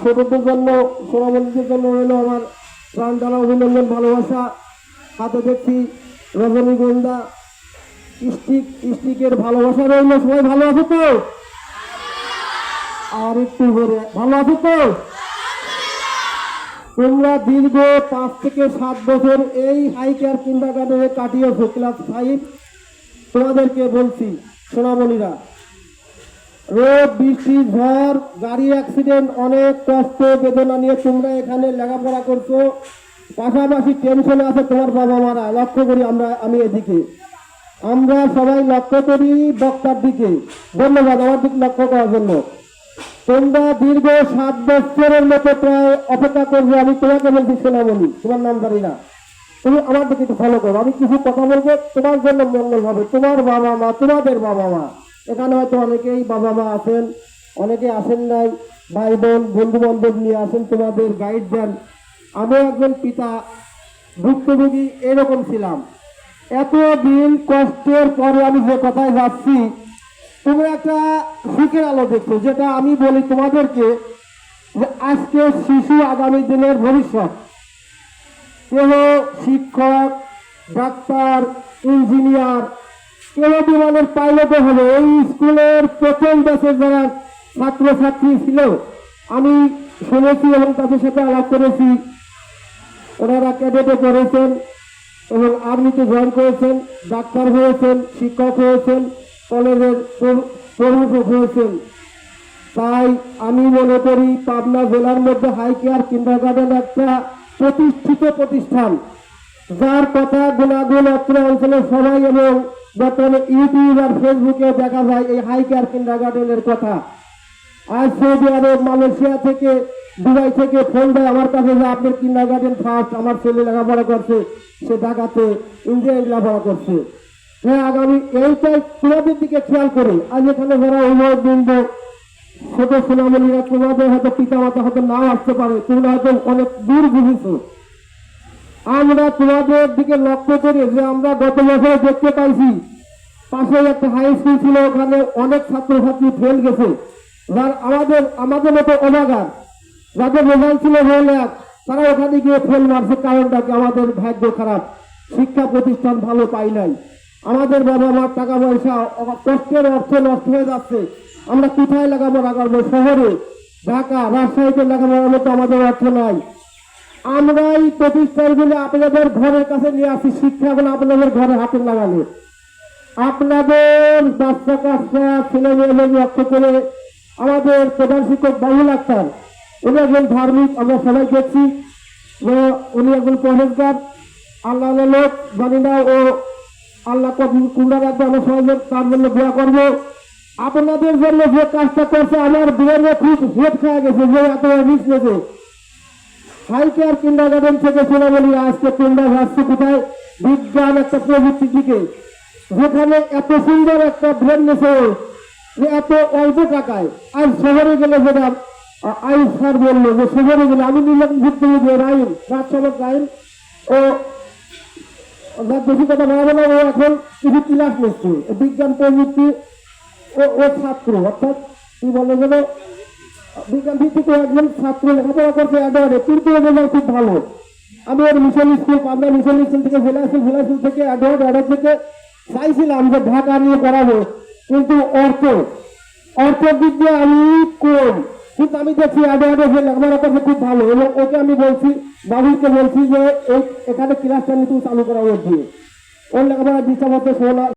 ছোটদের জন্য সোনামণিদের জন্য রইল আমার প্রাণ ঢালা অভিনন্দন ভালোবাসা। হাতে দেখছি রজনীগন্ধা স্টিকের ভালোবাসা রইল। সবাই ভালো আছে তো? আর একটু করে ভালো আছে তো? তোমরা দীর্ঘ 5 থেকে 7 বছর এই হাই কেয়ার কিন্ডারগার্টেনে কাটিয়েছো, ক্লাস 5। তোমাদেরকে বলছি সোনামণিরা, রোদ বৃষ্টি ঝড় গাড়ি অ্যাক্সিডেন্ট অনেক কষ্ট বেদনা নিয়ে তোমরা এখানে লেখাপড়া করছো। পাশাপাশি টেনশনে আছে তোমার বাবা মারা। লক্ষ্য করি আমি এদিকে, আমরা সবাই লক্ষ্য করি বক্তার দিকে। ধন্যবাদ আমার দিকে লক্ষ্য করার জন্য। তোমরা দীর্ঘ 7 বছরের মতো প্রায় অপেক্ষা করবে। আমি তোমাকে বলছি সোনামণি, তোমার নাম জানি না, তুমি আমার দিকে একটু ফলো করো। আমি কিছু কথা বলবো, তোমার জন্য মঙ্গল হবে। তোমার বাবা মা, তোমাদের বাবা মা, এখানে হয়তো অনেকেই বাবা মা আছেন, অনেকে আসেন নাই, ভাই বোন বন্ধু বান্ধব নিয়ে আসেন, তোমাদের গাইড দেন। আমিও একজন পিতা, ভুক্তভোগী এরকম ছিলাম। এত দিন কষ্টের পরে আমি যে কথায় যাচ্ছি, তোমরা একটা সুখের আলো দেখছো, যেটা আমি বলি তোমাদেরকে যে আজকে শিশু আগামী দিনের ভবিষ্যৎ। কেউ শিক্ষক, ডাক্তার, ইঞ্জিনিয়ার, কেউ বিমানের পাইলটও হবে। এই স্কুলের প্রথম ব্যাচের যারা ছাত্রছাত্রী ছিল, আমি শুনেছি এবং তাদের সাথে আলাপ করেছি, ওনারা ক্যাডেটে করেছেন এবং আর্মিতে জয়েন করেছেন, ডাক্তার হয়েছেন, শিক্ষক হয়েছেন, কলেজের প্রভাষক হয়েছেন। তাই আমি মনে করি পাবনা জেলার মধ্যে হাই কেয়ার কিন্ডারগার্টেন একটা প্রতিষ্ঠিত প্রতিষ্ঠান, যার কথা গুণাগুণ অত্র অঞ্চলের সবাই এবং বর্তমানে ইউটিউব আর ফেসবুকে দেখা যায় এই হাই কেয়ার কিন্ডারগার্টেনের কথা। আজ সৌদি আরব, মালয়েশিয়া থেকে, দুবাই থেকে ফোন দেয় আমার কাছে যে আপনার কিন্ডারগার্টেন ফার্স্ট, আমার ছেলে লেখাপড়া করছে, সে ঢাকাতে ইঞ্জিনিয়ারিং লেখাপড়া করছে। হ্যাঁ, আগামী এইটাই তোমাদের দিকে খেয়াল করে আজ এখানে যারা অভিভাবকবৃন্দ, ছোট সোনামণিরা, তোমাদের হয়তো পিতা মাতা হয়তো নাও আসতে পারে, তোমরা হয়তো অনেক দূর বুঝেছো। আমরা তোমাদের দিকে লক্ষ্য করি যে আমরা গত বছরে দেখতে পাইছি পাশে একটা হাই স্কুল ছিল, ওখানে অনেক ছাত্রছাত্রী ফেল গেছে। যার আমাদের মতো অনাগার, যাদের রেজাল্ট ছিল হল এক, তারা ওখানে গিয়ে ফেল মারছে। কারণটা কি? আমাদের ভাগ্য খারাপ, শিক্ষা প্রতিষ্ঠান ভালো পাই নাই। আমাদের বাবা মার টাকা পয়সা কষ্টের অর্থ নষ্ট হয়ে যাচ্ছে। আমরা কোথায় লেখাপড়া করবো? শহরে, ঢাকা, রাজশাহীতে লেখাপড়ার মতো আমাদের অর্থ নাই। আমরা এই প্রতিষ্ঠানগুলো আপনাদের ঘরের কাছে নিয়ে আসি, শিক্ষাগুলো আপনাদের ঘরে হাতে লাগালে আপনাদের বাচ্চা কাচ্চা ছেলে মেয়েদের লক্ষ্য করে। আমাদের প্রধান শিক্ষক বাবুল আক্তার, উনি একজন ধার্মিক, আমরা সবাই দেখছি, উনি একজন পরেশগার, আল্লাহ লোক জানি না, ও আল্লাহ কুমড়া রাখবে। আমরা সবাই তার জন্য দোয়া করবো। আপনাদের জন্য যে কাজটা করছে আমার বিয়ের খুব হেট খাওয়া গেছে, যে এত রিস্ক নেবে। হাই কেয়ার কিন্ডারগার্টেন থেকে সোনামণি আজকে তোমরা যাচ্ছে কোথায়? বিজ্ঞান একটা প্রযুক্তির দিকে, যেখানে এত সুন্দর একটা ব্রেন নেছে, যে এত অল্প টাকায়। আর শহরে গেলে যেটা আইন স্যার বললো, যে শহরে গেলে আমি নিলাম ভুক্তভোগী রাইন, রাজসভা রাইন, ও বেশি কথা বলা না, ও এখন কিছু ক্লাস নিচ্ছে বিজ্ঞান প্রযুক্তি। ও ছাত্র, অর্থাৎ কি বলে যেন বিজ্ঞান ভিত্তিক একজন ছাত্র লেখাপড়া করছে অ্যাডওয়ার্ডে, কিন্তু রেজাল্ট খুব ভালো। আমি ওর mission school, Pabna mission school থেকে জেলা স্কুল থেকে অ্যাডওয়ার্ড থেকে চাইছিলাম যে ঢাকা নিয়ে পড়াবো, কিন্তু অর্থের দিক দিয়ে আমি কম। কিন্তু আমি দেখছি অ্যাডওয়ার্ডে যে লেখাপড়া করছে খুব ভালো, এবং ওকে আমি বলছি, বাবুকে বলছি যে এখানে ক্লাসটা নিতে চালু করা ওর দিয়ে, ওর লেখাপড়া দিচ্ছে মতো